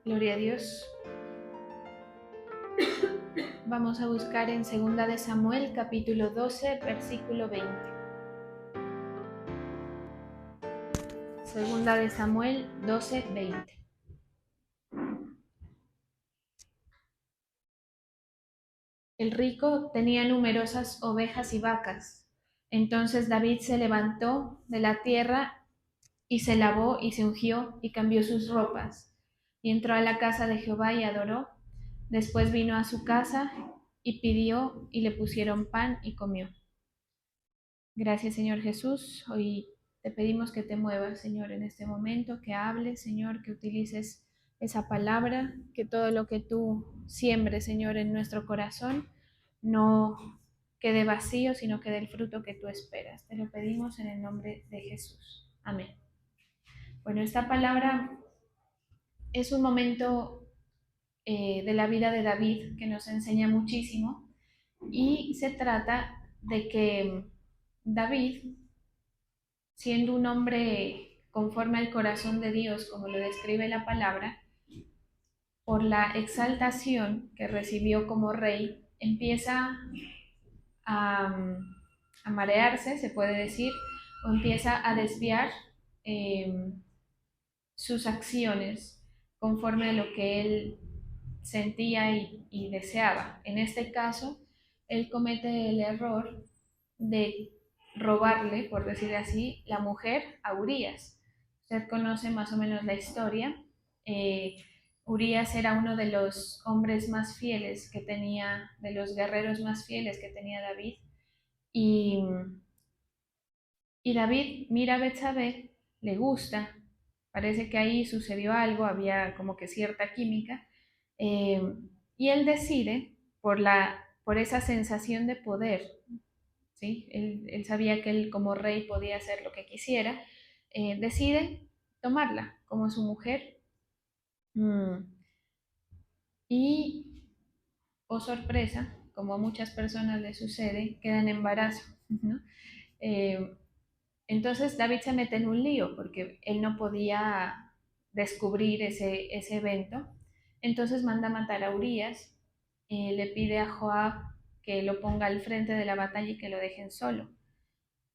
Gloria a Dios. Vamos a buscar en 2 de Samuel, capítulo 12, versículo 20. 2 de Samuel 12, 20. El rico tenía numerosas ovejas y vacas. Entonces David se levantó de la tierra y se lavó y se ungió y cambió sus ropas. Y entró a la casa de Jehová y adoró. Después vino a su casa y pidió y le pusieron pan y comió. Gracias, Señor Jesús. Hoy te pedimos que te muevas, Señor, en este momento, que hables, Señor, que utilices esa palabra, que todo lo que tú siembres, Señor, en nuestro corazón no quede vacío, sino que dé el fruto que tú esperas. Te lo pedimos en el nombre de Jesús. Amén. Bueno, esta palabra es un momento de la vida de David que nos enseña muchísimo y se trata de que David, siendo un hombre conforme al corazón de Dios, como lo describe la palabra, por la exaltación que recibió como rey, empieza a, a marearse, se puede decir, o empieza a desviar eh, sus acciones conforme a lo que él sentía y deseaba. En este caso, él comete el error de robarle, por decir así, la mujer a Urías. Usted conoce más o menos la historia. Urías era uno de los hombres más fieles que tenía, de los guerreros más fieles que tenía David. Y, y David mira a Betsabé, le gusta, parece que ahí sucedió algo, había como que cierta química, eh, y él decide, por esa sensación de poder, ¿sí? Él sabía que él como rey podía hacer lo que quisiera, decide tomarla como su mujer. Mm. Y, oh sorpresa, como a muchas personas les sucede, queda en embarazo, ¿no? Eh, entonces David se mete en un lío porque él no podía descubrir ese evento. Entonces manda a matar a Urías, le pide a Joab que lo ponga al frente de la batalla y que lo dejen solo.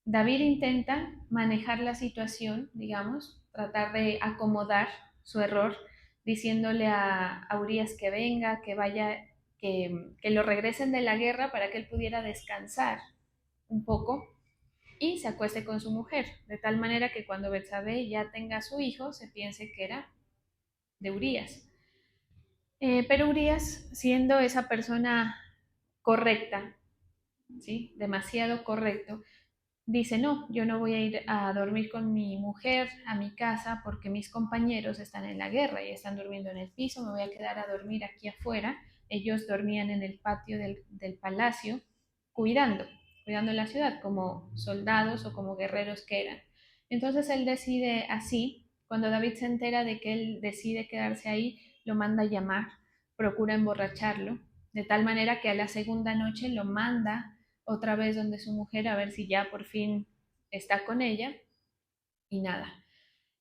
David intenta manejar la situación, digamos, tratar de acomodar su error, diciéndole a Urias que venga, que vaya, que lo regresen de la guerra para que él pudiera descansar un poco y se acueste con su mujer, de tal manera que cuando Betsabé ya tenga a su hijo, se piense que era de Urias. Pero Urias, siendo esa persona correcta, ¿sí? Demasiado correcto, dice, no, yo no voy a ir a dormir con mi mujer a mi casa porque mis compañeros están en la guerra y están durmiendo en el piso, me voy a quedar a dormir aquí afuera. Ellos dormían en el patio del palacio cuidando, cuidando la ciudad como soldados o como guerreros que eran. Entonces él decide así, cuando David se entera de que él decide quedarse ahí, lo manda a llamar, procura emborracharlo, de tal manera que a la segunda noche lo manda otra vez donde su mujer a ver si ya por fin está con ella y nada.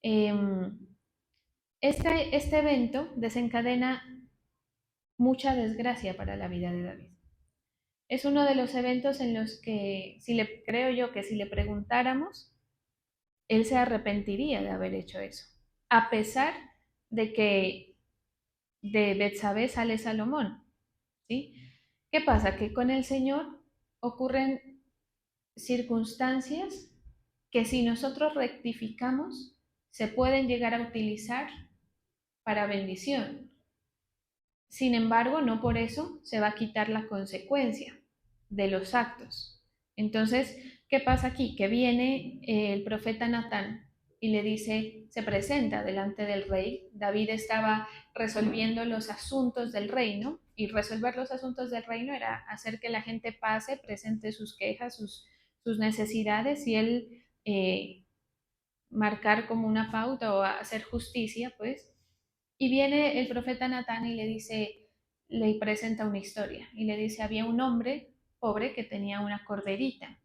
Eh, este evento desencadena mucha desgracia para la vida de David. Es uno de los eventos en los que, creo yo que si le preguntáramos, él se arrepentiría de haber hecho eso, a pesar de que de Betsabé sale Salomón, ¿sí? ¿Qué pasa? Que con el Señor ocurren circunstancias que si nosotros rectificamos, se pueden llegar a utilizar para bendición. Sin embargo, no por eso se va a quitar la consecuencia de los actos. Entonces, ¿qué pasa aquí? Que viene el profeta Natán y le dice, se presenta delante del rey. David estaba resolviendo los asuntos del reino y resolver los asuntos del reino era hacer que la gente pase, presente sus quejas, sus necesidades y él marcar como una pauta o hacer justicia, pues. Y viene el profeta Natán y le dice, le presenta una historia y le dice, había un hombre pobre que tenía una corderita.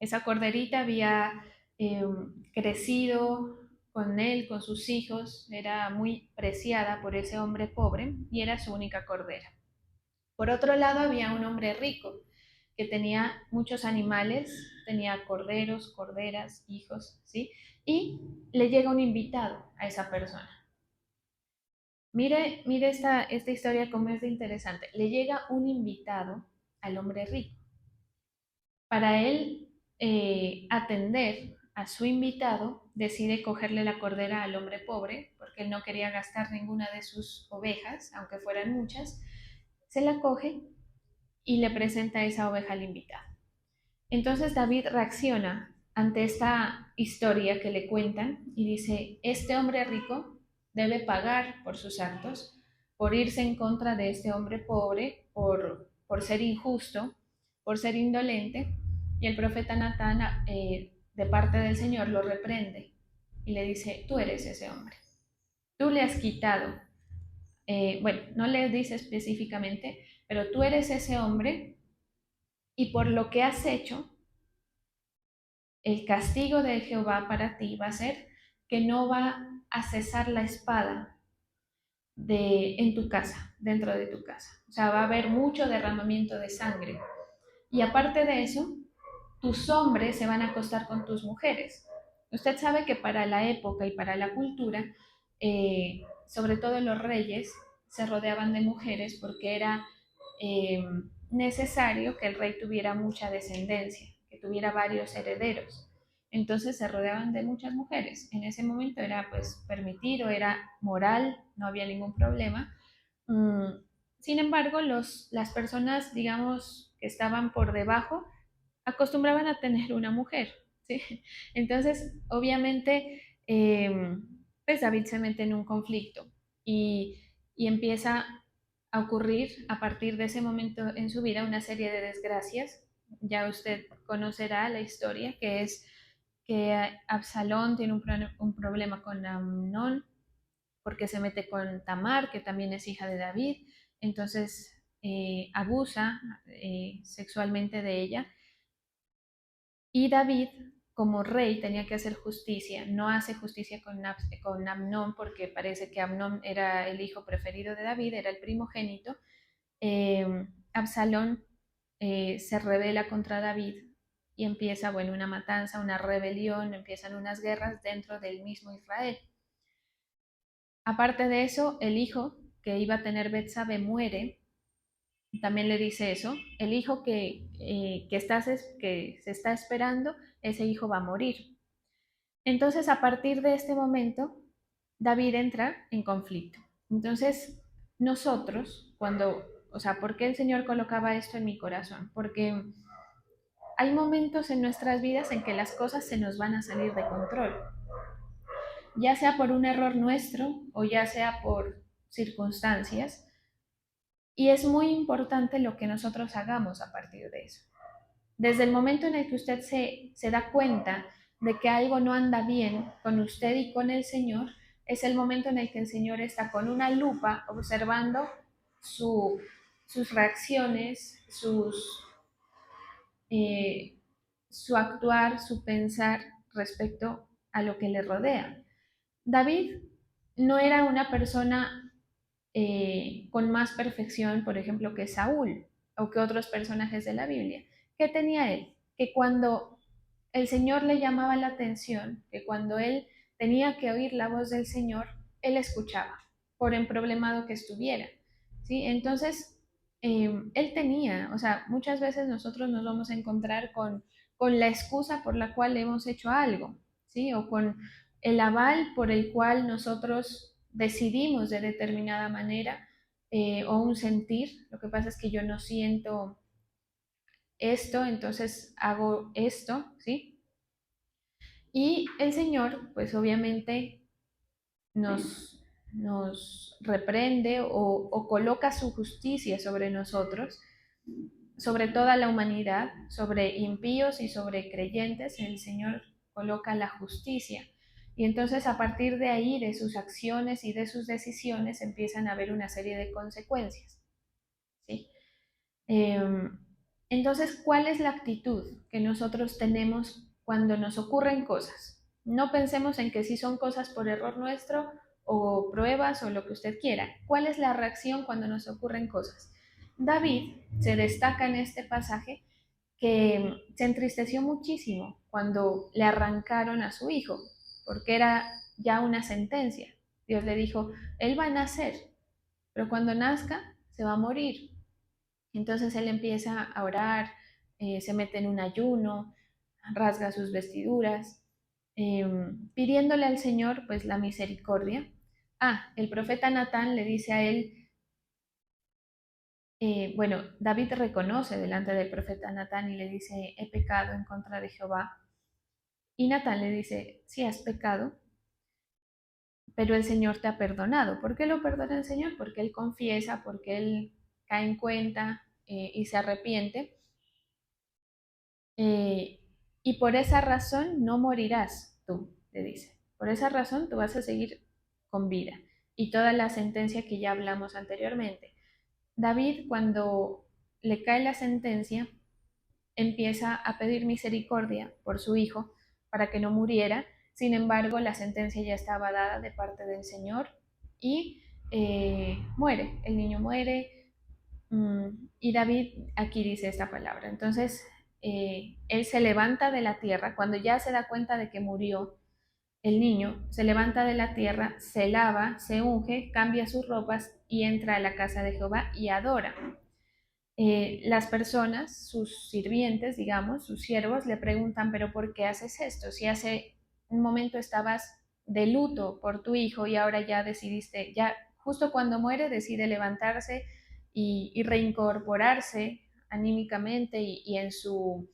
Esa corderita había eh, crecido, con él, con sus hijos, era muy preciada por ese hombre pobre y era su única cordera. Por otro lado, había un hombre rico que tenía muchos animales, tenía corderos, corderas, hijos, ¿sí? Y le llega un invitado a esa persona. Mire esta historia como es de interesante. Le llega un invitado al hombre rico. Para él atender a su invitado, decide cogerle la cordera al hombre pobre, porque él no quería gastar ninguna de sus ovejas, aunque fueran muchas. Se la coge y le presenta esa oveja al invitado. Entonces David reacciona ante esta historia que le cuentan y dice, este hombre rico debe pagar por sus actos, por irse en contra de este hombre pobre, por ser injusto, por ser indolente. Y el profeta Natán, de parte del Señor, lo reprende y le dice, tú eres ese hombre, tú le has quitado, bueno, no le dice específicamente, pero tú eres ese hombre y por lo que has hecho, el castigo de Jehová para ti va a ser que no va a cesar la espada en tu casa, dentro de tu casa. O sea, va a haber mucho derramamiento de sangre. Y aparte de eso, tus hombres se van a acostar con tus mujeres. Usted sabe que para la época y para la cultura, sobre todo los reyes, se rodeaban de mujeres porque era eh, necesario que el rey tuviera mucha descendencia, que tuviera varios herederos. Entonces se rodeaban de muchas mujeres. En ese momento era pues permitido, era moral, no había ningún problema. Sin embargo, las personas, digamos, que estaban por debajo, acostumbraban a tener una mujer, ¿sí? Entonces, obviamente, pues David se mete en un conflicto y, y empieza a ocurrir a partir de ese momento en su vida una serie de desgracias. Ya usted conocerá la historia, que es que Absalón tiene un problema con Amnón porque se mete con Tamar, que también es hija de David, entonces abusa sexualmente de ella y David, como rey, tenía que hacer justicia. No hace justicia con Amnón porque parece que Amnón era el hijo preferido de David, era el primogénito. Absalón se rebela contra David y empieza, bueno, una matanza, una rebelión, empiezan unas guerras dentro del mismo Israel. Aparte de eso, el hijo que iba a tener Betsabe muere. También le dice eso, el hijo que se está esperando, ese hijo va a morir. Entonces, a partir de este momento, David entra en conflicto. Entonces, nosotros, o sea, ¿por qué el Señor colocaba esto en mi corazón? Porque hay momentos en nuestras vidas en que las cosas se nos van a salir de control, ya sea por un error nuestro o ya sea por circunstancias, y es muy importante lo que nosotros hagamos a partir de eso. Desde el momento en el que usted se da cuenta de que algo no anda bien con usted y con el Señor, es el momento en el que el Señor está con una lupa observando sus reacciones, eh, su actuar, su pensar respecto a lo que le rodea. David no era una persona con más perfección, por ejemplo, que Saúl o que otros personajes de la Biblia. ¿Qué tenía él? Que cuando el Señor le llamaba la atención, que cuando él tenía que oír la voz del Señor, él escuchaba, por emproblemado que estuviera. ¿Sí? Entonces, él tenía, o sea, muchas veces nosotros nos vamos a encontrar con la excusa por la cual hemos hecho algo, ¿sí? O con el aval por el cual nosotros decidimos de determinada manera o un sentir. Lo que pasa es que yo no siento esto, entonces hago esto, ¿sí? Y el Señor, pues obviamente nos reprende o coloca su justicia sobre nosotros, sobre toda la humanidad, sobre impíos y sobre creyentes, el Señor coloca la justicia. Y entonces a partir de ahí, de sus acciones y de sus decisiones, empiezan a haber una serie de consecuencias. ¿Sí? Entonces, ¿cuál es la actitud que nosotros tenemos cuando nos ocurren cosas? No pensemos en que si son cosas por error nuestro o pruebas o lo que usted quiera. ¿Cuál es la reacción cuando nos ocurren cosas? David se destaca en este pasaje que se entristeció muchísimo cuando le arrancaron a su hijo, porque era ya una sentencia. Dios le dijo, él va a nacer, pero cuando nazca se va a morir. Entonces él empieza a orar, se mete en un ayuno, rasga sus vestiduras, pidiéndole al Señor pues la misericordia. El profeta Natán le dice a él, bueno, David reconoce delante del profeta Natán y le dice, he pecado en contra de Jehová. Y Natán le dice, sí has pecado, pero el Señor te ha perdonado. ¿Por qué lo perdona el Señor? Porque él confiesa, porque él cae en cuenta y se arrepiente. Eh, y por esa razón no morirás tú, le dice. Por esa razón tú vas a seguir con vida. Y toda la sentencia que ya hablamos anteriormente. David, cuando le cae la sentencia, empieza a pedir misericordia por su hijo para que no muriera. Sin embargo, la sentencia ya estaba dada de parte del Señor y muere. El niño muere. Y David aquí dice esta palabra. Entonces, él se levanta de la tierra cuando ya se da cuenta de que murió el niño, se levanta de la tierra, se lava, se unge, cambia sus ropas y entra a la casa de Jehová y adora. Las personas, sus sirvientes, digamos, sus siervos, le preguntan, pero ¿por qué haces esto? Si hace un momento estabas de luto por tu hijo y ahora ya decidiste, ya justo cuando muere, decide levantarse y reincorporarse anímicamente y en su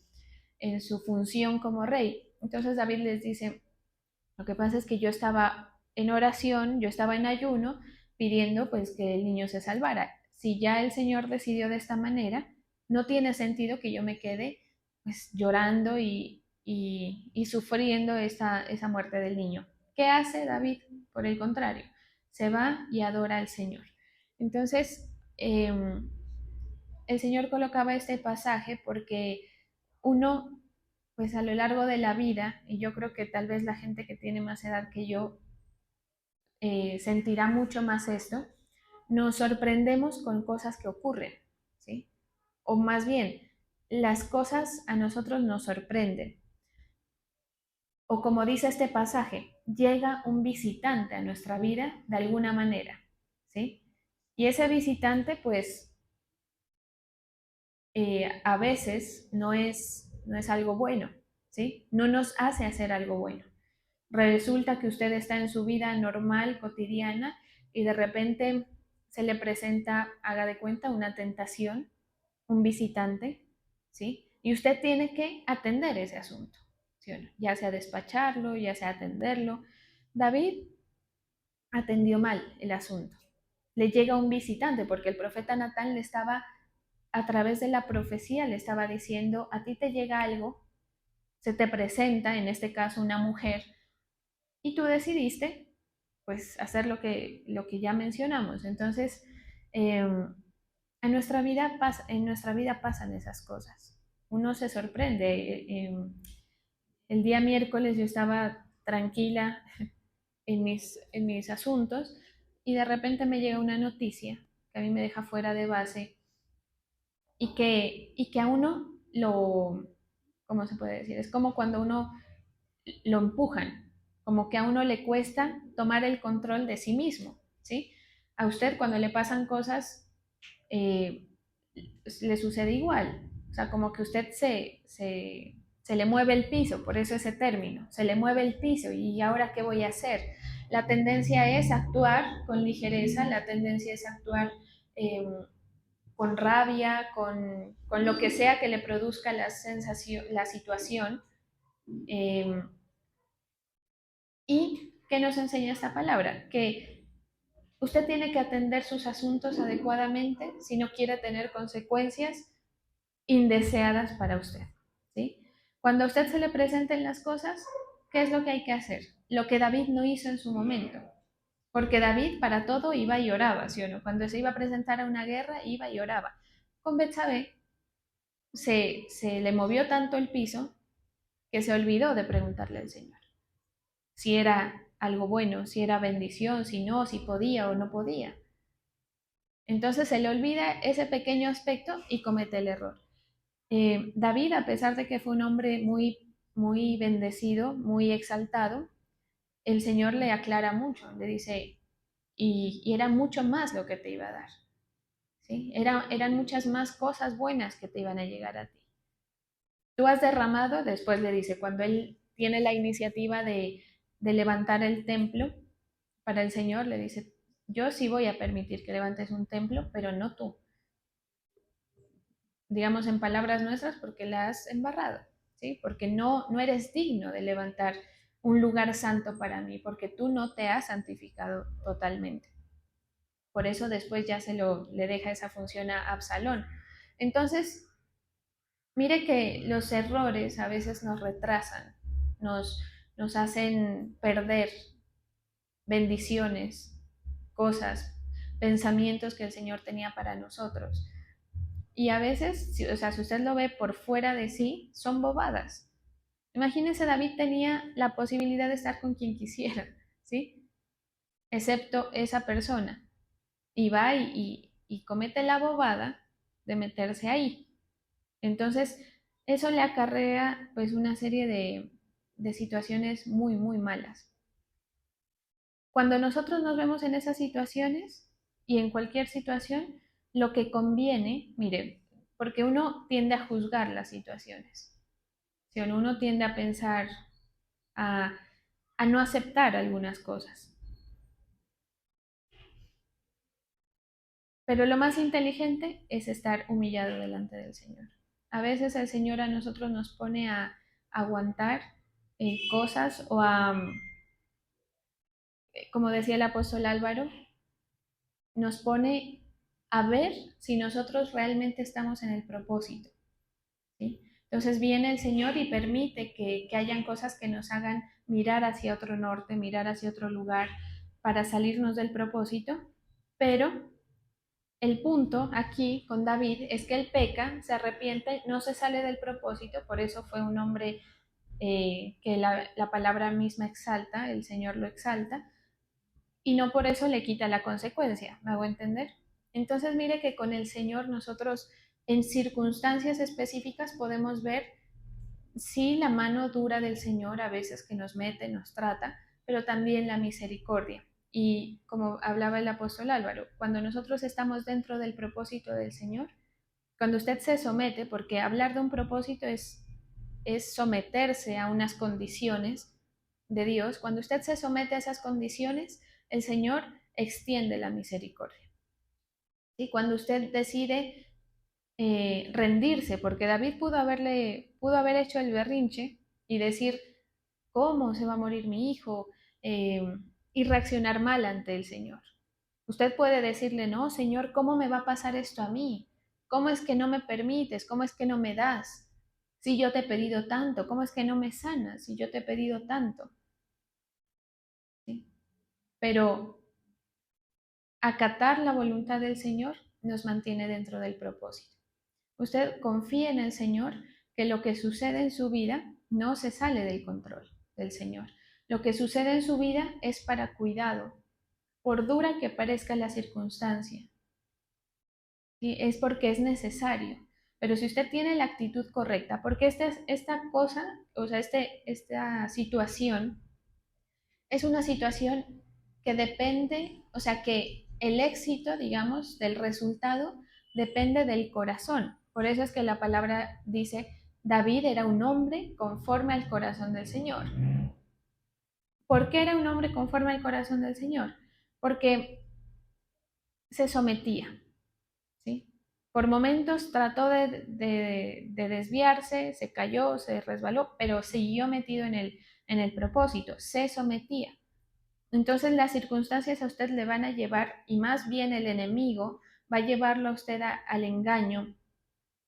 función como rey. Entonces David les dice, lo que pasa es que yo estaba en oración, yo estaba en ayuno, pidiendo pues que el niño se salvara. Si ya el Señor decidió de esta manera, no tiene sentido que yo me quede pues llorando y sufriendo esa muerte del niño. ¿Qué hace David? Por el contrario, se va y adora al Señor. Entonces, el Señor colocaba este pasaje porque uno, pues a lo largo de la vida, y yo creo que tal vez la gente que tiene más edad que yo sentirá mucho más esto, nos sorprendemos con cosas que ocurren, ¿sí? O más bien, las cosas a nosotros nos sorprenden. O como dice este pasaje, llega un visitante a nuestra vida de alguna manera, ¿sí? Y ese visitante, pues, a veces no es algo bueno, ¿sí? No nos hace hacer algo bueno. Resulta que usted está en su vida normal, cotidiana, y de repente se le presenta, haga de cuenta, una tentación, un visitante, ¿sí? Y usted tiene que atender ese asunto, ¿sí o no? Ya sea despacharlo, ya sea atenderlo. David atendió mal el asunto. Le llega un visitante porque el profeta Natán le estaba, a través de la profecía, le estaba diciendo, a ti te llega algo, se te presenta, en este caso una mujer, y tú decidiste pues hacer lo que ya mencionamos. Entonces, en nuestra vida pasan esas cosas. Uno se sorprende. El día miércoles yo estaba tranquila en mis asuntos y de repente me llega una noticia que a mí me deja fuera de base y que a uno lo, ¿cómo se puede decir? Es como cuando uno lo empujan, como que a uno le cuesta tomar el control de sí mismo, ¿sí? A usted cuando le pasan cosas, eh, le sucede igual, o sea, como que usted se le mueve el piso, por eso ese término, se le mueve el piso y ahora qué voy a hacer. La tendencia es actuar con ligereza, la tendencia es actuar con rabia, con lo que sea que le produzca la sensación, la situación. Eh, ¿Y qué nos enseña esta palabra? Que usted tiene que atender sus asuntos adecuadamente si no quiere tener consecuencias indeseadas para usted, ¿sí? Cuando a usted se le presenten las cosas, ¿qué es lo que hay que hacer? Lo que David no hizo en su momento, porque David para todo iba y oraba, ¿sí o no? Cuando se iba a presentar a una guerra, iba y oraba. Con Betsabé se le movió tanto el piso que se olvidó de preguntarle al Señor. si era algo bueno, si era bendición, si no, si podía o no podía. Entonces se le olvida ese pequeño aspecto y comete el error. David, a pesar de que fue un hombre muy bendecido, muy exaltado, el Señor le aclara mucho, le dice, y era mucho más lo que te iba a dar, ¿sí? Eran muchas más cosas buenas que te iban a llegar a ti. Tú has derramado, después le dice, cuando él tiene la iniciativa de levantar el templo para el Señor, le dice, yo sí voy a permitir que levantes un templo, pero no tú. Digamos en palabras nuestras, porque la has embarrado, ¿sí? Porque no eres digno de levantar un lugar santo para mí, porque tú no te has santificado totalmente. Por eso después ya le deja esa función a Absalón. Entonces, mire que los errores a veces nos retrasan, nos, nos hacen perder bendiciones, cosas, pensamientos que el Señor tenía para nosotros. Y a veces, o sea, si usted lo ve por fuera de sí, son bobadas. Imagínese, David tenía la posibilidad de estar con quien quisiera, ¿sí? Excepto esa persona. Y va y comete la bobada de meterse ahí. Entonces, eso le acarrea pues una serie de situaciones muy malas. Cuando nosotros nos vemos en esas situaciones y en cualquier situación, lo que conviene, mire, porque uno tiende a juzgar las situaciones, ¿sí? Uno tiende a pensar, a, a no aceptar algunas cosas. Pero lo más inteligente es estar humillado delante del Señor. A veces el Señor a nosotros nos pone a aguantar cosas o como decía el apóstol Álvaro, nos pone a ver si nosotros realmente estamos en el propósito, ¿sí? Entonces viene el Señor y permite que hayan cosas que nos hagan mirar hacia otro norte, mirar hacia otro lugar para salirnos del propósito, pero el punto aquí con David es que él peca, se arrepiente, no se sale del propósito, por eso fue un hombre que la palabra misma exalta, el Señor lo exalta, y no por eso le quita la consecuencia, ¿me hago entender? Entonces mire que con el Señor nosotros en circunstancias específicas podemos ver sí la mano dura del Señor a veces que nos mete, nos trata, pero también la misericordia. Y como hablaba el apóstol Álvaro, cuando nosotros estamos dentro del propósito del Señor, cuando usted se somete, porque hablar de un propósito es someterse a unas condiciones de Dios, cuando usted se somete a esas condiciones, el Señor extiende la misericordia. Y cuando usted decide rendirse, porque David pudo haber hecho el berrinche y decir, ¿cómo se va a morir mi hijo? Eh, y reaccionar mal ante el Señor. Usted puede decirle, no, Señor, ¿cómo me va a pasar esto a mí? ¿Cómo es que no me permites? ¿Cómo es que no me das? Si yo te he pedido tanto, ¿cómo es que no me sanas? Si yo te he pedido tanto. ¿Sí? Pero acatar la voluntad del Señor nos mantiene dentro del propósito. Usted confía en el Señor que lo que sucede en su vida no se sale del control del Señor. Lo que sucede en su vida es para cuidado, por dura que parezca la circunstancia. ¿Sí? Es porque es necesario. Pero si usted tiene la actitud correcta, porque esta cosa, o sea, esta situación es una situación que depende, o sea, que el éxito, digamos, del resultado depende del corazón. Por eso es que la palabra dice, David era un hombre conforme al corazón del Señor. ¿Por qué era un hombre conforme al corazón del Señor? Porque se sometía, ¿sí? Por momentos trató de desviarse, se cayó, se resbaló, pero siguió metido en el propósito, se sometía. Entonces las circunstancias a usted le van a llevar, y más bien el enemigo va a llevarlo a usted al engaño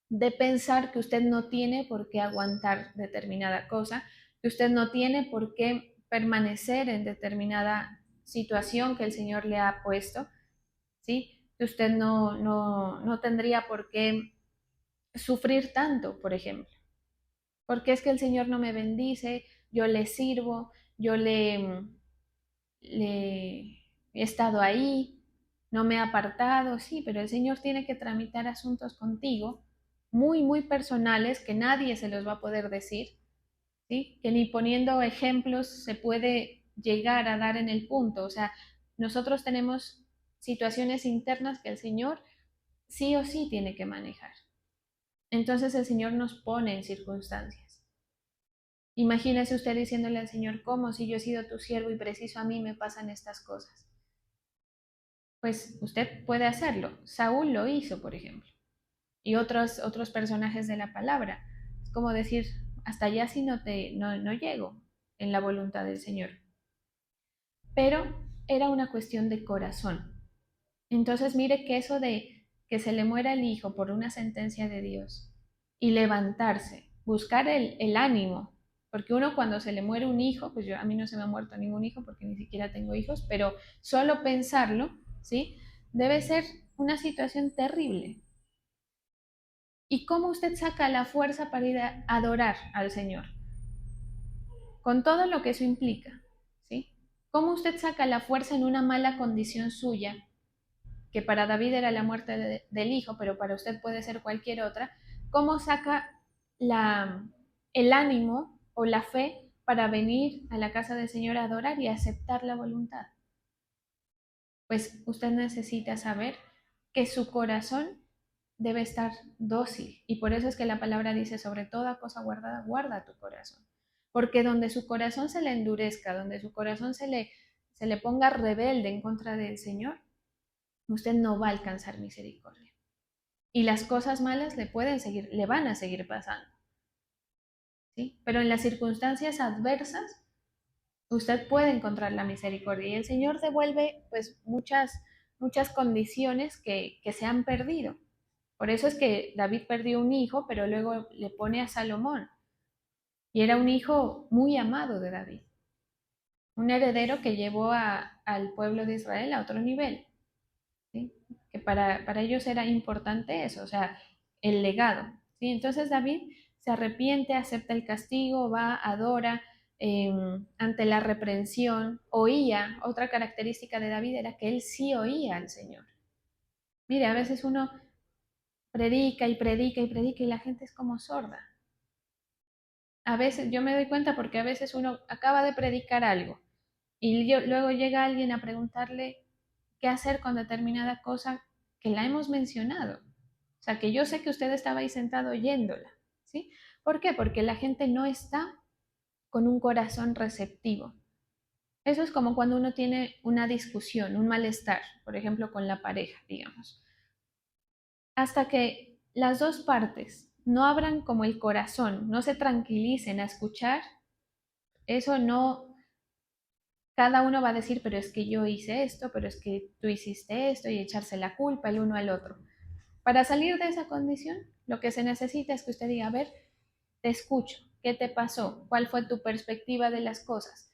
de pensar que usted no tiene por qué aguantar determinada cosa, que usted no tiene por qué permanecer en determinada situación que el Señor le ha puesto, ¿sí? Que usted no tendría por qué sufrir tanto, por ejemplo. Porque es que el Señor no me bendice, yo le sirvo, yo le he estado ahí, no me he apartado, sí, pero el Señor tiene que tramitar asuntos contigo muy, muy personales que nadie se los va a poder decir, ¿sí? Que ni poniendo ejemplos se puede llegar a dar en el punto. O sea, nosotros tenemos situaciones internas que el Señor sí o sí tiene que manejar. Entonces el Señor nos pone en circunstancias. Imagínese usted diciéndole al Señor, ¿cómo si yo he sido tu siervo y preciso a mí me pasan estas cosas? Pues usted puede hacerlo. Saúl lo hizo, por ejemplo, y otros personajes de la palabra. Es como decir, hasta allá si no llego en la voluntad del Señor. Pero era una cuestión de corazón. Entonces mire que eso de que se le muera el hijo por una sentencia de Dios y levantarse, buscar el ánimo, porque uno cuando se le muere un hijo, pues a mí no se me ha muerto ningún hijo porque ni siquiera tengo hijos, pero solo pensarlo, ¿sí? Debe ser una situación terrible. ¿Y cómo usted saca la fuerza para ir a adorar al Señor? Con todo lo que eso implica, ¿sí? ¿Cómo usted saca la fuerza en una mala condición suya, que para David era la muerte del hijo, pero para usted puede ser cualquier otra? ¿Cómo saca la, el ánimo o la fe para venir a la casa del Señor a adorar y aceptar la voluntad? Pues usted necesita saber que su corazón debe estar dócil. Y por eso es que la palabra dice, sobre toda cosa guardada, guarda tu corazón. Porque donde su corazón se le endurezca, donde su corazón se le ponga rebelde en contra del Señor, usted no va a alcanzar misericordia. Y las cosas malas le van a seguir pasando. ¿Sí? Pero en las circunstancias adversas, usted puede encontrar la misericordia. Y el Señor devuelve pues muchas condiciones que se han perdido. Por eso es que David perdió un hijo, pero luego le pone a Salomón. Y era un hijo muy amado de David. Un heredero que llevó al pueblo de Israel a otro nivel. ¿Sí? Que para ellos era importante eso, o sea, el legado. ¿Sí? Entonces David se arrepiente, acepta el castigo, va, adora eh, ante la reprensión, oía. Otra característica de David era que él sí oía al Señor. Mire, a veces uno predica y predica y predica y la gente es como sorda. A veces yo me doy cuenta porque a veces uno acaba de predicar algo y luego llega alguien a preguntarle qué hacer con determinada cosa que la hemos mencionado. O sea, que yo sé que usted estaba ahí sentado oyéndola, ¿sí? ¿Por qué? Porque la gente no está con un corazón receptivo. Eso es como cuando uno tiene una discusión, un malestar, por ejemplo, con la pareja, digamos. Hasta que las dos partes no abran como el corazón, no se tranquilicen a escuchar, eso no, cada uno va a decir, pero es que yo hice esto, pero es que tú hiciste esto y echarse la culpa el uno al otro. Para salir de esa condición, lo que se necesita es que usted diga, a ver, te escucho, ¿qué te pasó? ¿Cuál fue tu perspectiva de las cosas?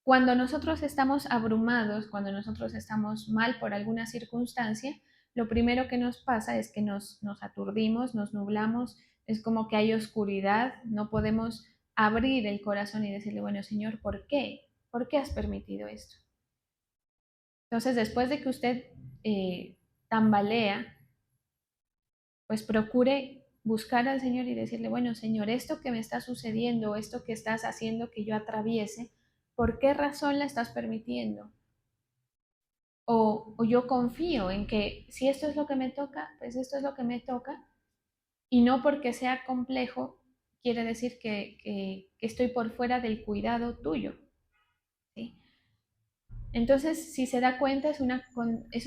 Cuando nosotros estamos abrumados, cuando nosotros estamos mal por alguna circunstancia, lo primero que nos pasa es que nos aturdimos, nos nublamos, es como que hay oscuridad, no podemos abrir el corazón y decirle, bueno, Señor, ¿por qué? ¿Por qué has permitido esto? Entonces, después de que usted tambalea, pues procure buscar al Señor y decirle, bueno, Señor, esto que me está sucediendo, esto que estás haciendo que yo atraviese, ¿por qué razón la estás permitiendo? O yo confío en que si esto es lo que me toca, pues esto es lo que me toca, y no porque sea complejo, quiere decir que estoy por fuera del cuidado tuyo. ¿Sí? Entonces, si se da cuenta, es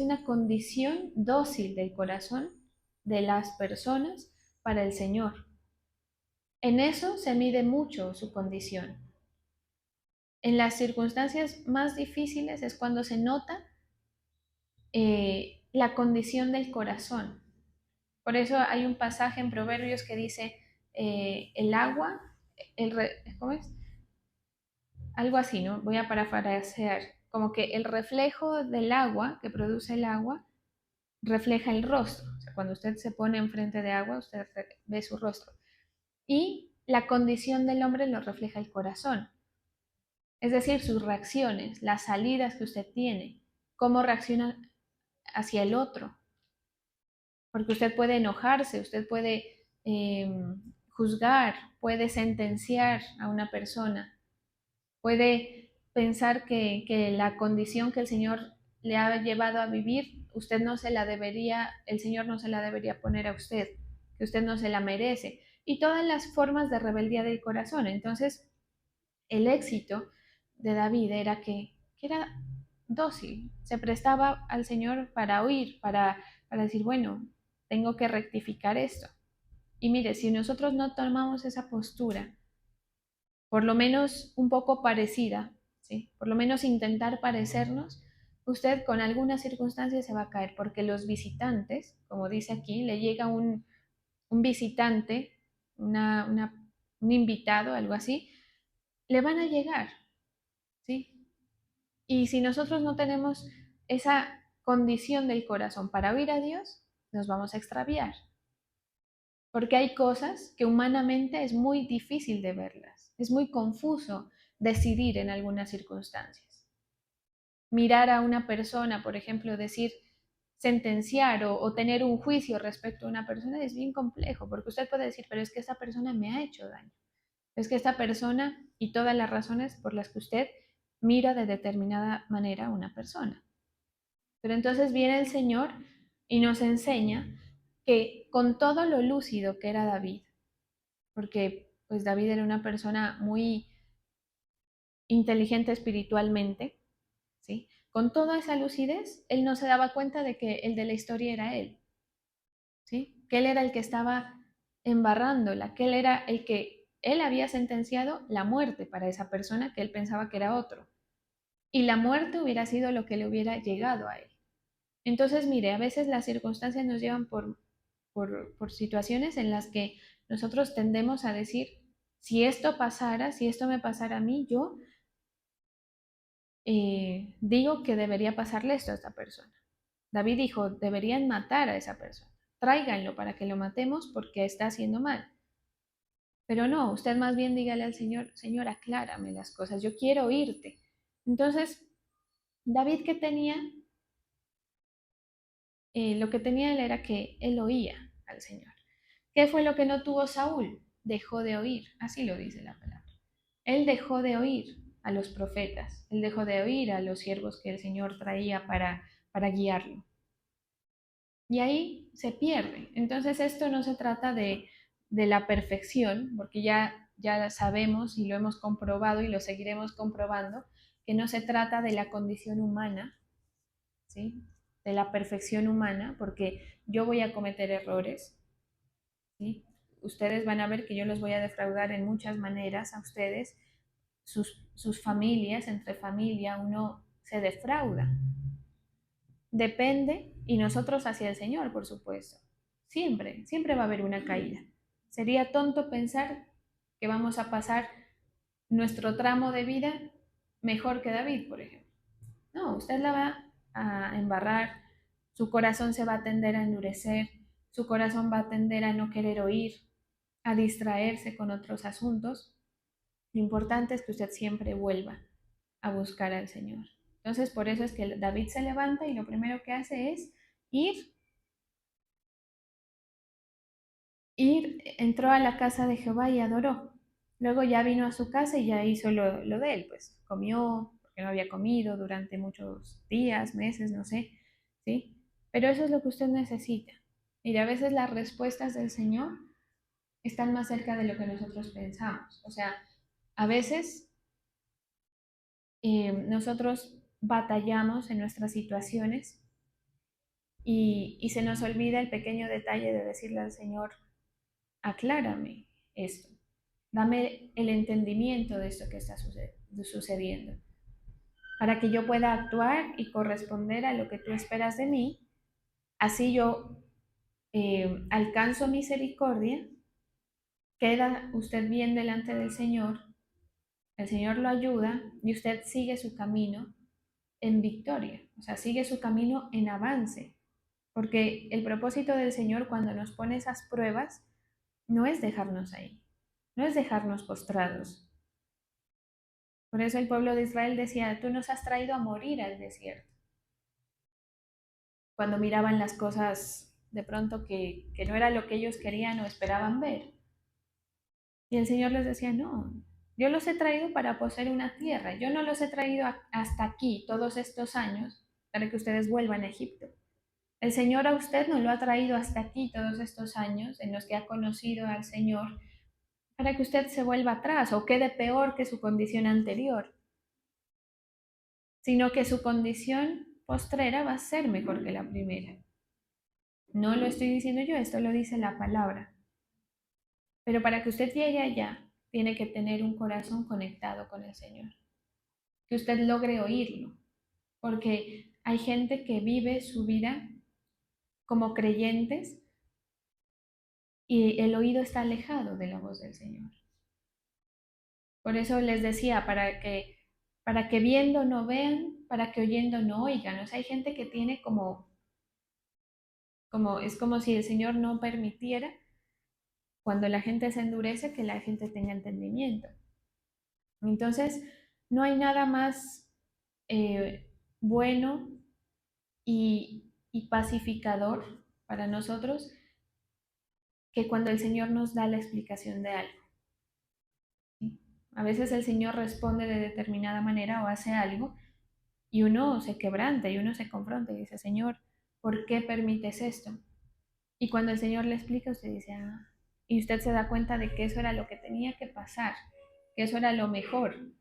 una condición dócil del corazón de las personas para el Señor. En eso se mide mucho su condición. En las circunstancias más difíciles es cuando se nota la condición del corazón. Por eso hay un pasaje en Proverbios que dice, el agua, ¿cómo es? Algo así, ¿no? Voy a parafrasear, como que el reflejo del agua que produce el agua refleja el rostro. O sea, cuando usted se pone enfrente de agua, usted ve su rostro. Y la condición del hombre lo refleja el corazón. Es decir, sus reacciones, las salidas que usted tiene, cómo reacciona hacia el otro. Porque usted puede enojarse, usted puede juzgar, puede sentenciar a una persona, puede pensar que la condición que el Señor le ha llevado a vivir, usted no se la debería, el Señor no se la debería poner a usted, que usted no se la merece. Y todas las formas de rebeldía del corazón. Entonces, el éxito de David era que era dócil, se prestaba al Señor para oír, para decir, bueno, tengo que rectificar esto. Y mire, si nosotros no tomamos esa postura, por lo menos un poco parecida, ¿sí? Por lo menos intentar parecernos, usted con algunas circunstancias se va a caer, porque los visitantes, como dice aquí, le llega un visitante, un invitado, algo así, le van a llegar, ¿sí? Y si nosotros no tenemos esa condición del corazón para oír a Dios, nos vamos a extraviar. Porque hay cosas que humanamente es muy difícil de verlas. Es muy confuso decidir en algunas circunstancias. Mirar a una persona, por ejemplo, decir, sentenciar o tener un juicio respecto a una persona es bien complejo, porque usted puede decir, pero es que esta persona me ha hecho daño. Es que esta persona y todas las razones por las que usted mira de determinada manera a una persona. Pero entonces viene el Señor y nos enseña que con todo lo lúcido que era David, porque pues David era una persona muy inteligente espiritualmente, ¿sí? Con toda esa lucidez, él no se daba cuenta de que el de la historia era él, ¿sí? Que él era el que estaba embarrándola, que él era el que él había sentenciado la muerte para esa persona que él pensaba que era otro. Y la muerte hubiera sido lo que le hubiera llegado a él. Entonces, mire, a veces las circunstancias nos llevan por situaciones en las que nosotros tendemos a decir, si esto pasara, si esto me pasara a mí, yo digo que debería pasarle esto a esta persona. David dijo, deberían matar a esa persona. Tráiganlo para que lo matemos porque está haciendo mal. Pero no, usted más bien dígale al Señor, Señor, aclárame las cosas, yo quiero oírte. Entonces, David, ¿qué tenía? Lo que tenía él era que él oía al Señor. ¿Qué fue lo que no tuvo Saúl? Dejó de oír, así lo dice la palabra. Él dejó de oír a los profetas, él dejó de oír a los siervos que el Señor traía para guiarlo. Y ahí se pierde. Entonces esto no se trata de la perfección, porque ya sabemos y lo hemos comprobado y lo seguiremos comprobando, que no se trata de la condición humana, ¿sí? De la perfección humana, porque yo voy a cometer errores, ¿sí? Ustedes van a ver que yo los voy a defraudar en muchas maneras a ustedes, sus familias, entre familia uno se defrauda. Depende, y nosotros hacia el Señor, por supuesto. Siempre, siempre va a haber una caída. Sería tonto pensar que vamos a pasar nuestro tramo de vida mejor que David, por ejemplo. No, usted la va a embarrar, su corazón se va a tender a endurecer, su corazón va a tender a no querer oír, a distraerse con otros asuntos. Lo importante es que usted siempre vuelva a buscar al Señor. Entonces, por eso es que David se levanta y lo primero que hace es ir, entró a la casa de Jehová y adoró. Luego ya vino a su casa y ya hizo lo de él, pues comió, porque no había comido durante muchos días, meses, no sé, ¿sí? Pero eso es lo que usted necesita. Mire, a veces las respuestas del Señor están más cerca de lo que nosotros pensamos. O sea, a veces nosotros batallamos en nuestras situaciones y se nos olvida el pequeño detalle de decirle al Señor, aclárame esto, dame el entendimiento de esto que está sucediendo, para que yo pueda actuar y corresponder a lo que tú esperas de mí, así yo alcanzo misericordia, queda usted bien delante del Señor, el Señor lo ayuda y usted sigue su camino en victoria, o sea, sigue su camino en avance, porque el propósito del Señor cuando nos pone esas pruebas no es dejarnos ahí, no es dejarnos postrados, Por eso el pueblo de Israel decía, tú nos has traído a morir al desierto. Cuando miraban las cosas de pronto que no era lo que ellos querían o esperaban ver. Y el Señor les decía, no, yo los he traído para poseer una tierra, yo no los he traído hasta aquí todos estos años para que ustedes vuelvan a Egipto. El Señor a usted no lo ha traído hasta aquí todos estos años en los que ha conocido al Señor para que usted se vuelva atrás o quede peor que su condición anterior, sino que su condición postrera va a ser mejor que la primera. No lo estoy diciendo yo, esto lo dice la palabra. Pero para que usted llegue allá, tiene que tener un corazón conectado con el Señor, que usted logre oírlo, porque hay gente que vive su vida como creyentes y el oído está alejado de la voz del Señor. Por eso les decía, para que viendo no vean, para que oyendo no oigan. O sea, hay gente que tiene es como si el Señor no permitiera, cuando la gente se endurece, que la gente tenga entendimiento. Entonces, no hay nada más bueno y pacificador para nosotros que cuando el Señor nos da la explicación de algo. ¿Sí? A veces el Señor responde de determinada manera o hace algo y uno se quebranta y uno se confronta y dice, Señor, ¿por qué permites esto? Y cuando el Señor le explica, usted dice, ah, y usted se da cuenta de que eso era lo que tenía que pasar, que eso era lo mejor.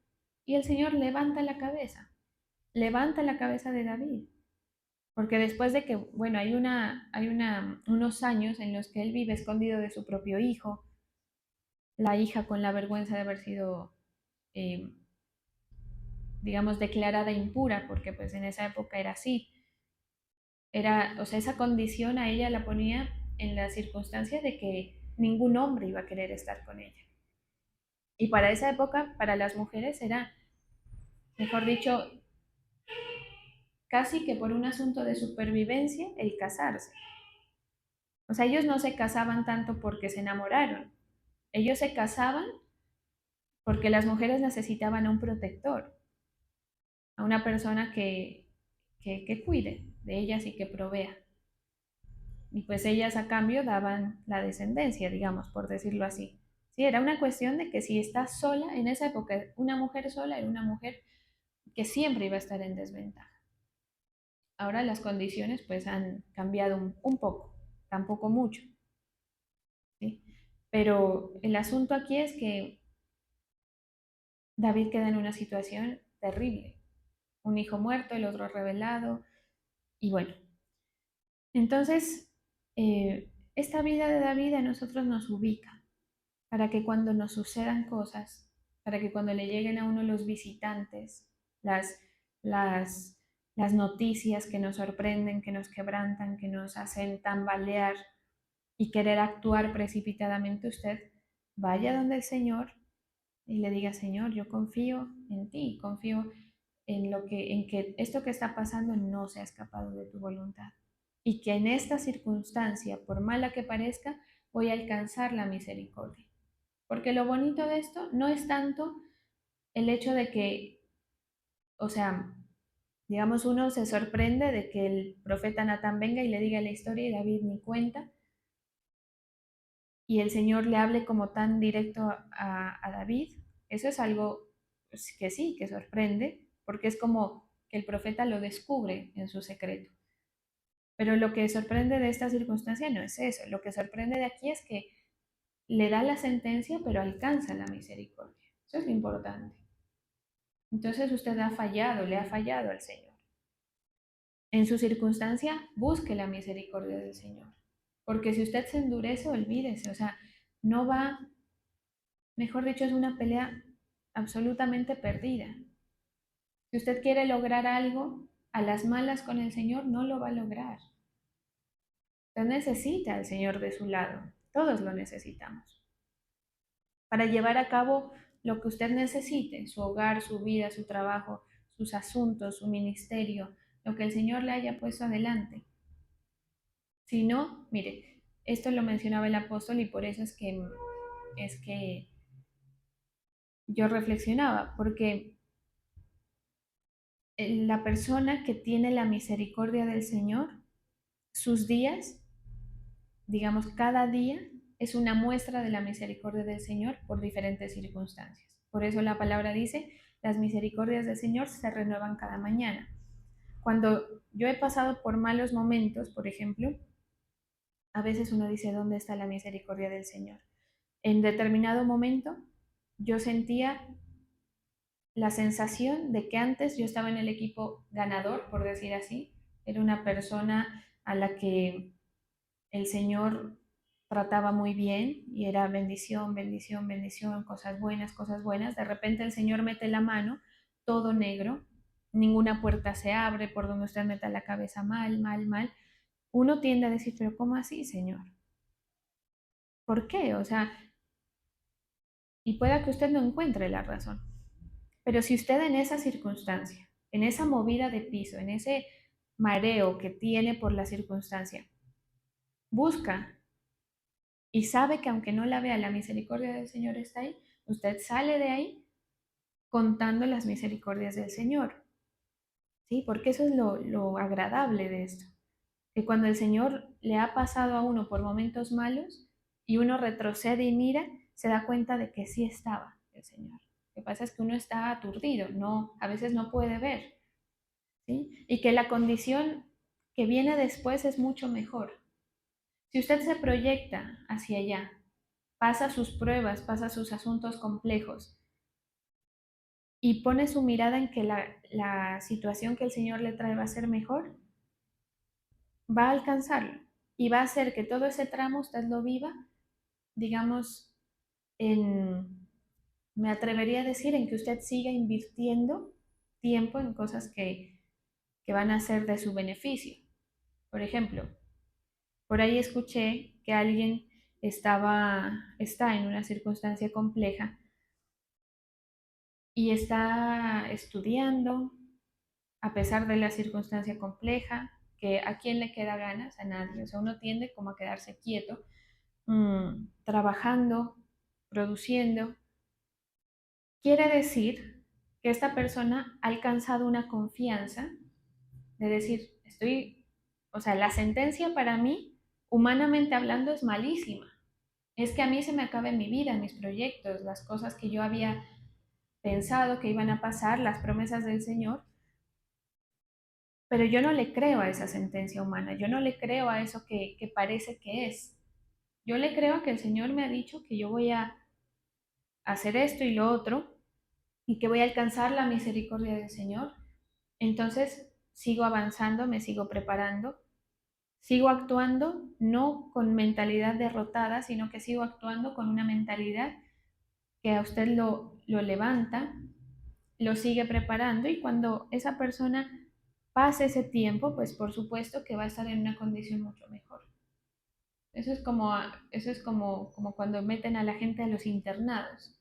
Y el Señor levanta la cabeza de David. Porque después de que, bueno, unos años en los que él vive escondido de su propio hijo, la hija con la vergüenza de haber sido, eh, digamos, declarada impura, porque pues en esa época era así. O sea, esa condición a ella la ponía en la circunstancia de que ningún hombre iba a querer estar con ella. Y para esa época, para las mujeres era, mejor dicho, casi que por un asunto de supervivencia el casarse. O sea, ellos no se casaban tanto porque se enamoraron, ellos se casaban porque las mujeres necesitaban a un protector, a una persona que cuide de ellas y que provea. Y pues ellas a cambio daban la descendencia, digamos, por decirlo así. Sí, era una cuestión de que si estás sola, en esa época una mujer sola era una mujer que siempre iba a estar en desventaja. Ahora las condiciones pues han cambiado un poco, tampoco mucho, ¿sí? Pero el asunto aquí es que David queda en una situación terrible. Un hijo muerto, el otro revelado, y bueno. Entonces, esta vida de David a nosotros nos ubica para que cuando nos sucedan cosas, para que cuando le lleguen a uno los visitantes, las, las, las noticias que nos sorprenden, que nos quebrantan, que nos hacen tambalear y querer actuar precipitadamente, usted vaya donde el Señor y le diga, Señor, yo confío en ti, confío en que esto que está pasando no se ha escapado de tu voluntad. Y que en esta circunstancia, por mala que parezca, voy a alcanzar la misericordia. Porque lo bonito de esto no es tanto el hecho de que, o sea, digamos, uno se sorprende de que el profeta Natán venga y le diga la historia y David ni cuenta, y el Señor le hable como tan directo a David. Eso es algo pues, que sí, que sorprende, porque es como que el profeta lo descubre en su secreto. Pero lo que sorprende de esta circunstancia no es eso. Lo que sorprende de aquí es que le da la sentencia, pero alcanza la misericordia. Eso es lo importante. Entonces usted ha fallado, le ha fallado al Señor. En su circunstancia, busque la misericordia del Señor. Porque si usted se endurece, olvídese. O sea, no va, mejor dicho, es una pelea absolutamente perdida. Si usted quiere lograr algo a las malas con el Señor, no lo va a lograr. Usted necesita al Señor de su lado. Todos lo necesitamos. Para llevar a cabo lo que usted necesite, su hogar, su vida, su trabajo, sus asuntos, su ministerio, lo que el Señor le haya puesto adelante. Si no, mire, esto lo mencionaba el apóstol y por eso es que yo reflexionaba, porque La persona que tiene la misericordia del Señor, sus días, digamos, cada día es una muestra de la misericordia del Señor por diferentes circunstancias. Por eso la palabra dice, las misericordias del Señor se renuevan cada mañana. Cuando yo he pasado por malos momentos, por ejemplo, a veces uno dice, ¿dónde está la misericordia del Señor? En determinado momento yo sentía la sensación de que antes yo estaba en el equipo ganador, por decir así. Era una persona a la que el Señor trataba muy bien y era bendición, bendición, bendición, cosas buenas, cosas buenas. De repente el Señor mete la mano, todo negro, ninguna puerta se abre por donde usted meta la cabeza mal, mal, mal. Uno tiende a decir, pero ¿cómo así, Señor? ¿Por qué? O sea, y pueda que usted no encuentre la razón. Pero si usted en esa circunstancia, en esa movida de piso, en ese mareo que tiene por la circunstancia, busca y sabe que aunque no la vea, la misericordia del Señor está ahí, usted sale de ahí contando las misericordias del Señor. ¿Sí? Porque eso es lo agradable de esto. Que cuando el Señor le ha pasado a uno por momentos malos y uno retrocede y mira, se da cuenta de que sí estaba el Señor. Lo que pasa es que uno está aturdido, no, a veces no puede ver, ¿sí? Y que la condición que viene después es mucho mejor. Si usted se proyecta hacia allá, pasa sus pruebas, pasa sus asuntos complejos y pone su mirada en que la situación que el Señor le trae va a ser mejor, va a alcanzarlo y va a hacer que todo ese tramo usted lo viva, digamos, en, me atrevería a decir, en que usted siga invirtiendo tiempo en cosas que van a ser de su beneficio. Por ejemplo, por ahí escuché que alguien está en una circunstancia compleja y está estudiando a pesar de la circunstancia compleja, que a quién le queda ganas, a nadie. O sea, uno tiende como a quedarse quieto, trabajando, produciendo. Quiere decir que esta persona ha alcanzado una confianza de decir, o sea, la sentencia para mí, humanamente hablando, es malísima. Es que a mí se me acabe mi vida, mis proyectos, las cosas que yo había pensado que iban a pasar, las promesas del Señor, pero yo no le creo a esa sentencia humana, yo no le creo a eso que parece que es. Yo le creo a que el Señor me ha dicho que yo voy a hacer esto y lo otro y que voy a alcanzar la misericordia del Señor. Entonces sigo avanzando, me sigo preparando, sigo actuando no con mentalidad derrotada, sino que sigo actuando con una mentalidad que a usted lo levanta, lo sigue preparando y cuando esa persona pase ese tiempo, pues por supuesto que va a estar en una condición mucho mejor. Eso es como cuando meten a la gente a los internados.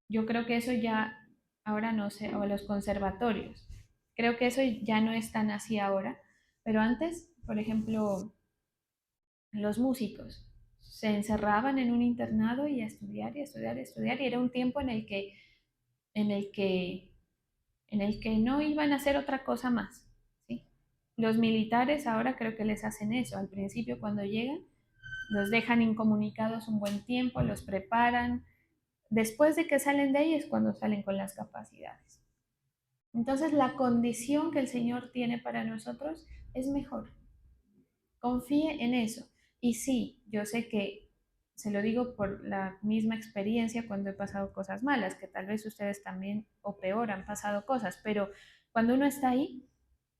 Yo creo que eso ya, ahora no sé, o a los conservatorios. Creo que eso ya no es tan así ahora, pero antes, por ejemplo, los músicos se encerraban en un internado y a estudiar y a estudiar y a estudiar y era un tiempo en el que en el que no iban a hacer otra cosa más, ¿sí? Los militares ahora creo que les hacen eso. Al principio cuando llegan, los dejan incomunicados un buen tiempo, los preparan. Después de que salen de ahí es cuando salen con las capacidades. Entonces la condición que el Señor tiene para nosotros es mejor. Confíe en eso. Y sí, yo sé que se lo digo por la misma experiencia cuando he pasado cosas malas, que tal vez ustedes también o peor han pasado cosas, pero cuando uno está ahí,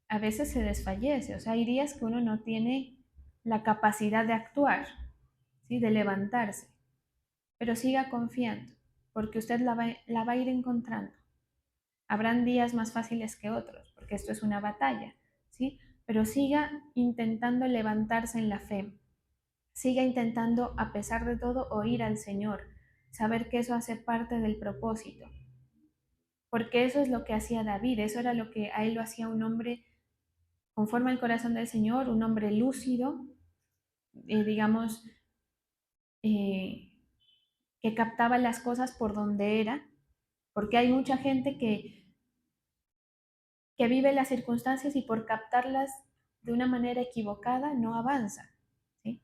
a veces se desfallece, o sea, hay días que uno no tiene la capacidad de actuar, ¿sí? De levantarse, pero siga confiando, porque usted la va a ir encontrando. Habrán días más fáciles que otros, porque esto es una batalla, ¿sí? Pero siga intentando levantarse en la fe, siga intentando, a pesar de todo, oír al Señor, saber que eso hace parte del propósito, porque eso es lo que hacía David, eso era lo que a él lo hacía un hombre conforme al corazón del Señor, un hombre lúcido, digamos, eh, que captaba las cosas por donde era, porque hay mucha gente que que vive las circunstancias y por captarlas de una manera equivocada no avanza, ¿sí?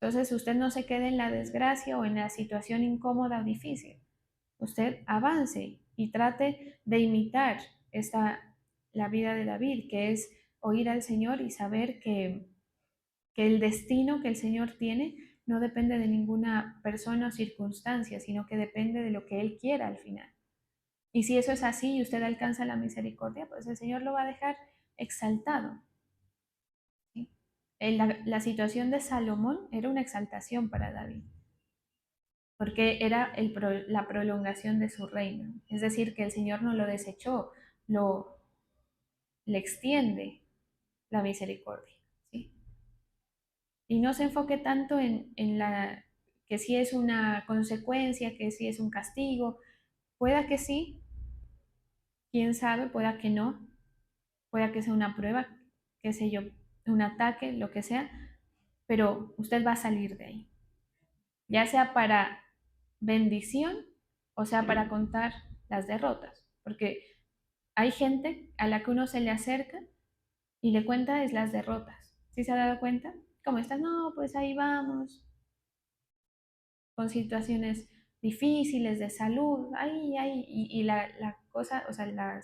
Entonces usted no se quede en la desgracia o en la situación incómoda o difícil. Usted avance y trate de imitar la vida de David, que es oír al Señor y saber que el destino que el Señor tiene no depende de ninguna persona o circunstancia, sino que depende de lo que Él quiera al final. Y si eso es así y usted alcanza la misericordia, pues el Señor lo va a dejar exaltado, ¿sí? La situación de Salomón era una exaltación para David, porque era la prolongación de su reino. Es decir, que el Señor no lo desechó, lo, le extiende la misericordia, ¿sí? Y no se enfoque tanto en que si es una consecuencia, que si es un castigo. Pueda que sí, quién sabe, pueda que no, pueda que sea una prueba, qué sé yo, un ataque, lo que sea, pero usted va a salir de ahí, ya sea para bendición o sea para contar las derrotas, porque hay gente a la que uno se le acerca y le cuenta es las derrotas. ¿Sí se ha dado cuenta? ¿Cómo estás? No, pues ahí vamos, con situaciones difíciles de salud, y la cosa, o sea, la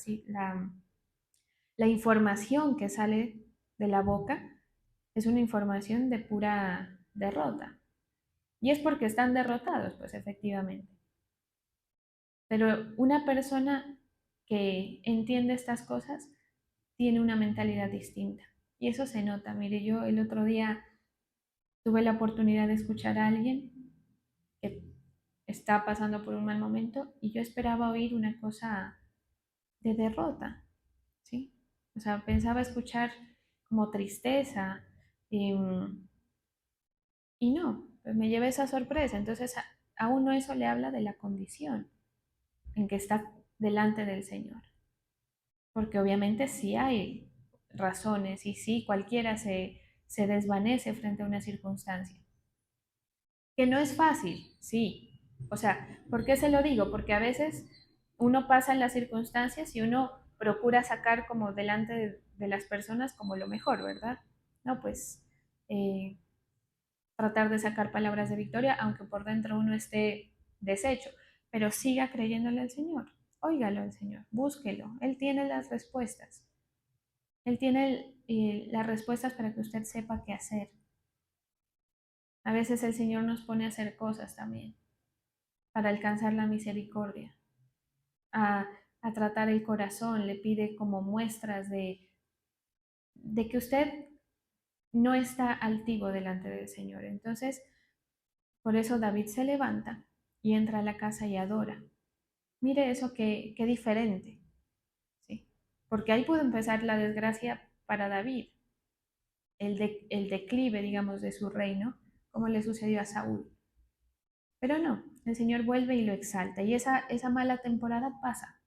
información que sale de la boca es una información de pura derrota. Y es porque están derrotados, pues efectivamente. Pero una persona que entiende estas cosas tiene una mentalidad distinta. Y eso se nota. Mire, yo el otro día tuve la oportunidad de escuchar a alguien que está pasando por un mal momento y yo esperaba oír una cosa de derrota, ¿sí? O sea, pensaba escuchar como tristeza y no, pues me llevé esa sorpresa. Entonces, a uno eso le habla de la condición en que está delante del Señor. Porque obviamente sí hay razones y sí cualquiera se desvanece frente a una circunstancia. Que no es fácil, sí. O sea, ¿por qué se lo digo? Porque a veces uno pasa en las circunstancias y uno procura sacar como delante de las personas como lo mejor, ¿verdad? No, pues eh, tratar de sacar palabras de victoria, aunque por dentro uno esté deshecho, pero siga creyéndole al Señor, óigalo al Señor, búsquelo, Él tiene las respuestas, Él tiene las respuestas para que usted sepa qué hacer. A veces el Señor nos pone a hacer cosas también para alcanzar la misericordia, a, a tratar el corazón, le pide como muestras de que usted no está altivo delante del Señor. Entonces, por eso David se levanta y entra a la casa y adora. Mire eso qué diferente, ¿sí? Porque ahí pudo empezar la desgracia para David, el declive, digamos, de su reino, como le sucedió a Saúl. Pero no, el Señor vuelve y lo exalta. Y esa mala temporada pasa.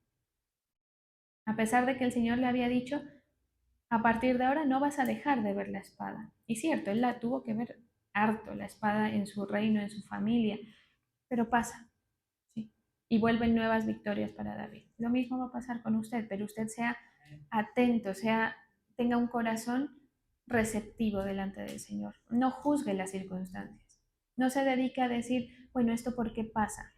A pesar de que el Señor le había dicho, a partir de ahora no vas a dejar de ver la espada. Y cierto, él la tuvo que ver harto, la espada en su reino, en su familia, pero pasa, ¿sí? Y vuelven nuevas victorias para David. Lo mismo va a pasar con usted, pero usted sea atento, tenga un corazón receptivo delante del Señor. No juzgue las circunstancias. No se dedique a decir, bueno, ¿esto por qué pasa?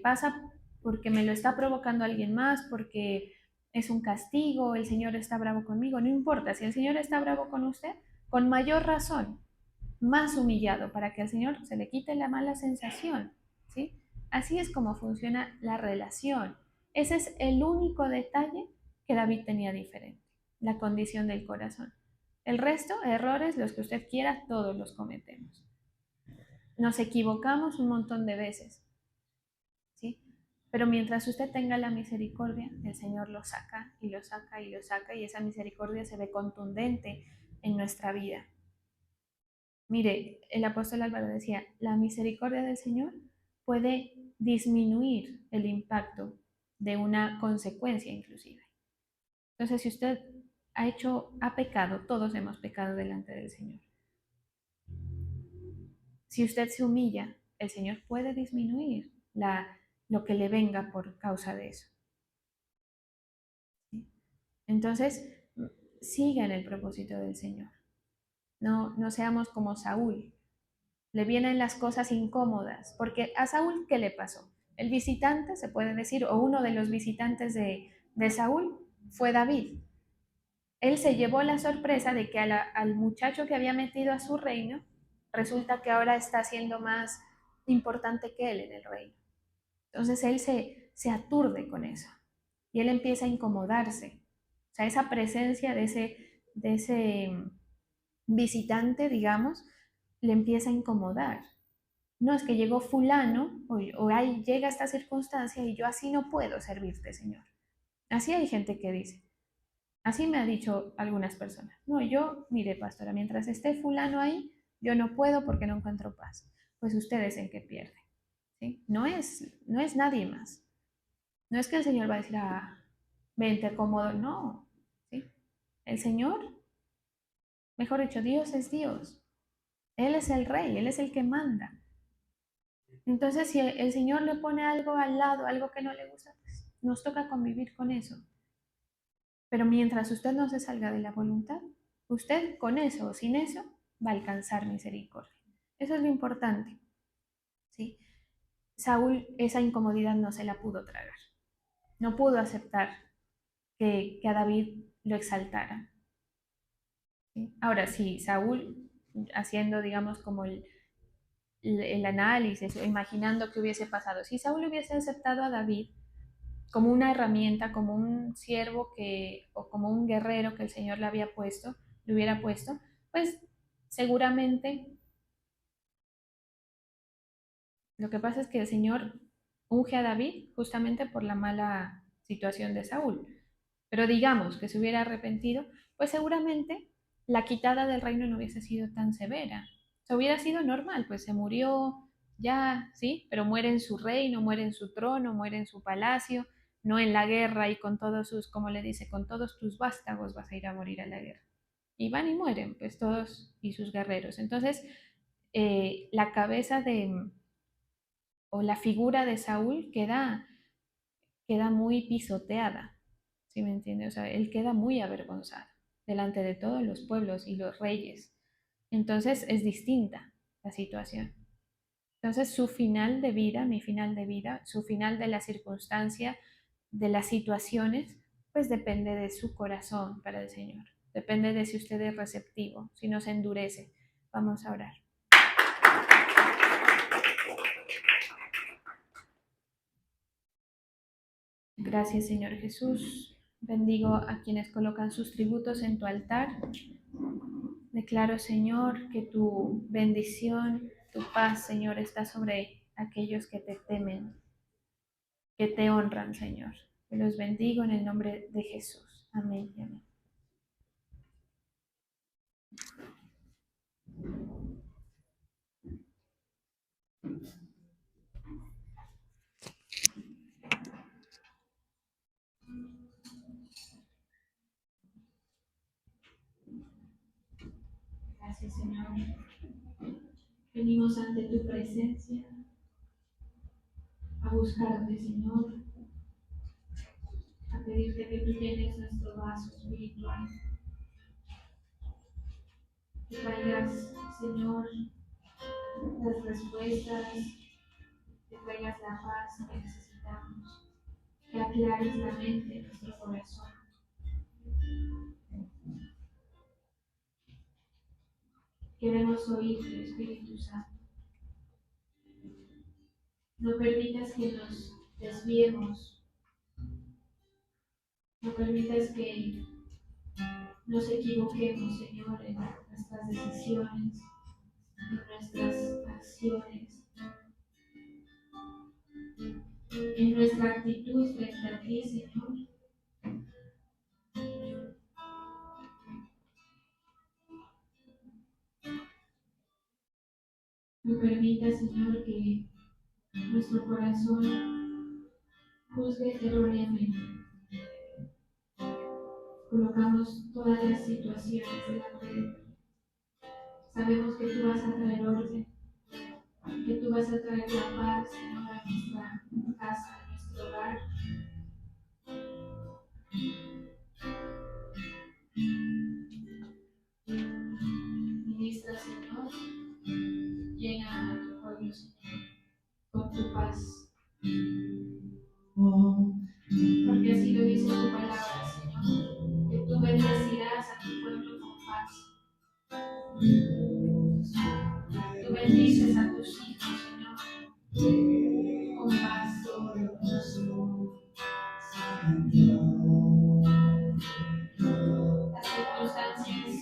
Pasa porque me lo está provocando alguien más, porque es un castigo, el Señor está bravo conmigo. No importa, si el Señor está bravo con usted, con mayor razón, más humillado, para que al Señor se le quite la mala sensación, ¿sí? Así es como funciona la relación. Ese es el único detalle que David tenía diferente, la condición del corazón. El resto, errores, los que usted quiera, todos los cometemos. Nos equivocamos un montón de veces, ¿sí? Pero mientras usted tenga la misericordia, el Señor lo saca y lo saca y lo saca y esa misericordia se ve contundente en nuestra vida. Mire, el apóstol Álvaro decía, la misericordia del Señor puede disminuir el impacto de una consecuencia inclusive. Entonces, si usted ha pecado, todos hemos pecado delante del Señor. Si usted se humilla, el Señor puede disminuir lo que le venga por causa de eso, ¿sí? Entonces, sigan el propósito del Señor. No seamos como Saúl. Le vienen las cosas incómodas, porque a Saúl, ¿qué le pasó? El visitante, se puede decir, o uno de los visitantes de Saúl fue David. Él se llevó la sorpresa de que al muchacho que había metido a su reino, resulta que ahora está siendo más importante que él en el reino. Entonces él se aturde con eso y él empieza a incomodarse. O sea, esa presencia de ese visitante, digamos, le empieza a incomodar. No, es que llegó fulano o ahí llega esta circunstancia y yo así no puedo servirte, Señor. Así hay gente que dice. Así me ha dicho algunas personas. No, yo, mire, pastora, mientras esté fulano ahí, yo no puedo porque no encuentro paz. Pues ustedes en qué pierden. ¿Sí? No es nadie más. No es que el Señor va a decir, vente cómodo. No. ¿Sí? El Señor, mejor dicho, Dios es Dios. Él es el rey, Él es el que manda. Entonces, si el Señor le pone algo al lado, algo que no le gusta, pues nos toca convivir con eso. Pero mientras usted no se salga de la voluntad, usted con eso o sin eso va a alcanzar misericordia. Eso es lo importante. ¿Sí? Saúl esa incomodidad no se la pudo tragar. No pudo aceptar que a David lo exaltara. ¿Sí? Ahora, sí, Saúl, haciendo, digamos, como el análisis, imaginando qué hubiese pasado, si Saúl hubiese aceptado a David como una herramienta, como un siervo o como un guerrero que el Señor le hubiera puesto, pues seguramente lo que pasa es que el Señor unge a David justamente por la mala situación de Saúl. Pero digamos que se hubiera arrepentido, pues seguramente la quitada del reino no hubiese sido tan severa. O sea, hubiera sido normal, pues se murió ya, sí, pero muere en su reino, muere en su trono, muere en su palacio, no en la guerra y con todos sus, como le dice, con todos tus vástagos vas a ir a morir a la guerra. Y van y mueren, pues todos y sus guerreros. Entonces, la cabeza o la figura de Saúl queda muy pisoteada, ¿sí me entiende? O sea, él queda muy avergonzado delante de todos los pueblos y los reyes. Entonces es distinta la situación. Entonces su final de vida, mi final de vida, su final de la circunstancia, de las situaciones, pues depende de su corazón para el Señor. Depende de si usted es receptivo, si no se endurece. Vamos a orar. Gracias, Señor Jesús. Bendigo a quienes colocan sus tributos en tu altar. Declaro, Señor, que tu bendición, tu paz, Señor, está sobre aquellos que te temen, que te honran, Señor. Que los bendigo en el nombre de Jesús. Amén y amén. Gracias, Señor. Venimos ante tu presencia a buscarte, Señor, a pedirte que tú llenes nuestro vaso espiritual, que traigas, Señor, las respuestas, que traigas la paz que necesitamos, que aclares la mente de nuestro corazón. Queremos oírte, Espíritu Santo. No permitas que nos desviemos, no permitas que nos equivoquemos, Señor, en nuestras decisiones, en nuestras acciones, en nuestra actitud frente a ti, Señor. No permitas, Señor, que nuestro corazón juzgue erróneamente. Colocamos todas las situaciones delante de ti. Sabemos que tú vas a traer orden, que tú vas a traer la paz, Señor, a nuestra casa, a nuestro hogar. bendices a tus hijos, Señor, con paz. Las circunstancias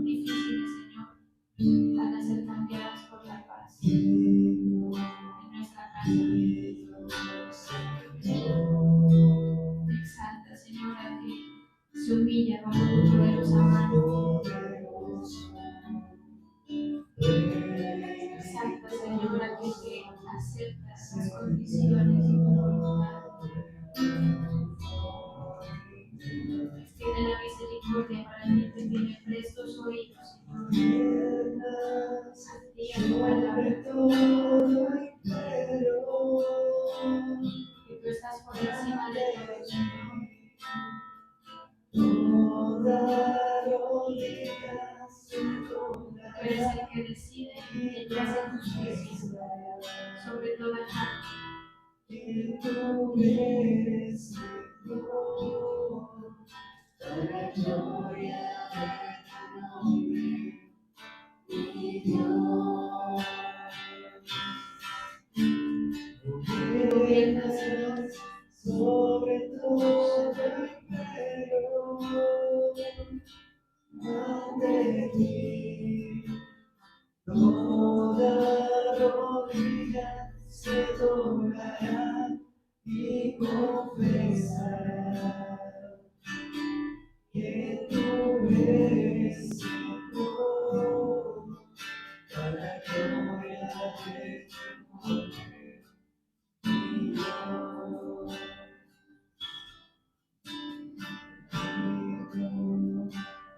difíciles, Señor, van a ser cambiadas por la paz en nuestra casa. Te exalta, Señor, a que se humilla bajo tu poderosa mano. Exalta, Señor, a aquel que acepta las condiciones y tu voluntad. Tiene la misericordia para mí, que tiene prestos oídos, Señor. Santiago tu palabra. Que tú estás por encima de todo, Señor. Tú eres el que decide y el que hace justicia sobre toda carne. Tú eres Señor, para gloria de tu nombre, mi Dios. Que gobiernas, Señor, sobre todo imperio, ante ti toda rodilla se doblará y confesará que tú eres Señor, para gloria de tu nombre, mi Dios.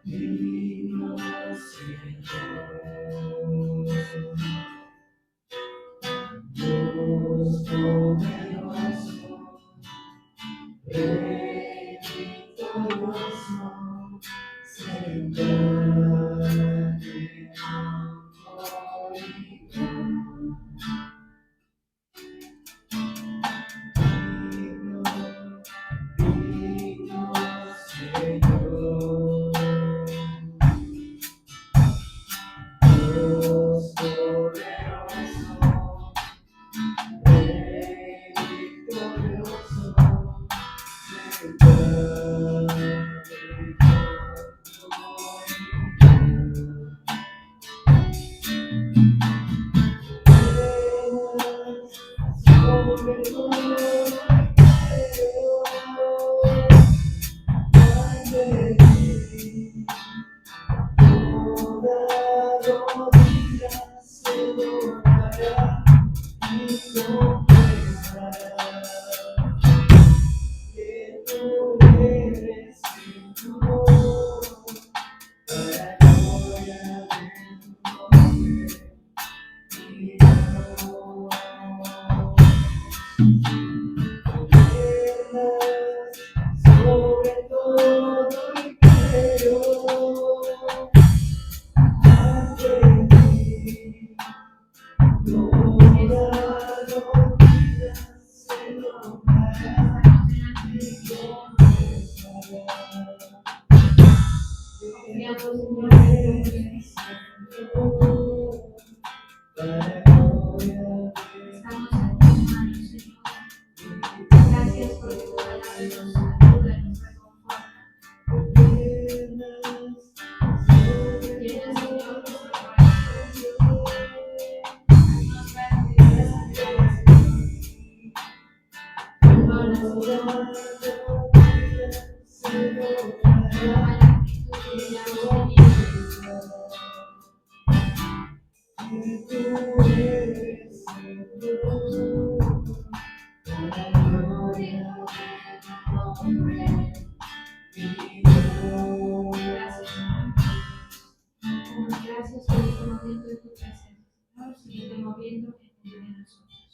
Digno, Señor, Dios poderoso, Rey victorioso, sentado en autoridad. Digno, Señor, Dios poderoso, Rey victorioso, sentado en autoridad. Sobre todo ante ti, toda rodilla se doblará y confesará que tú eres Señor, para gloria de tu nombre, mi Dios. Gobiernas sobre todo imperio, ante ti toda rodilla se doblará y confesará que tú eres Señor, para gloria de Estamos en tus manos, Señor. Gracias porque tu palabra nos ayuda y nos reconforta. Llena, Señor, nuestro corazón. Haznos ver que necesitamos. Perdona, Señor. Toma la actitud que ya hemos tenido. Gracias, Señor. Gracias por este momento de tu presencia, Señor. Sigue moviendo en medio de nosotros.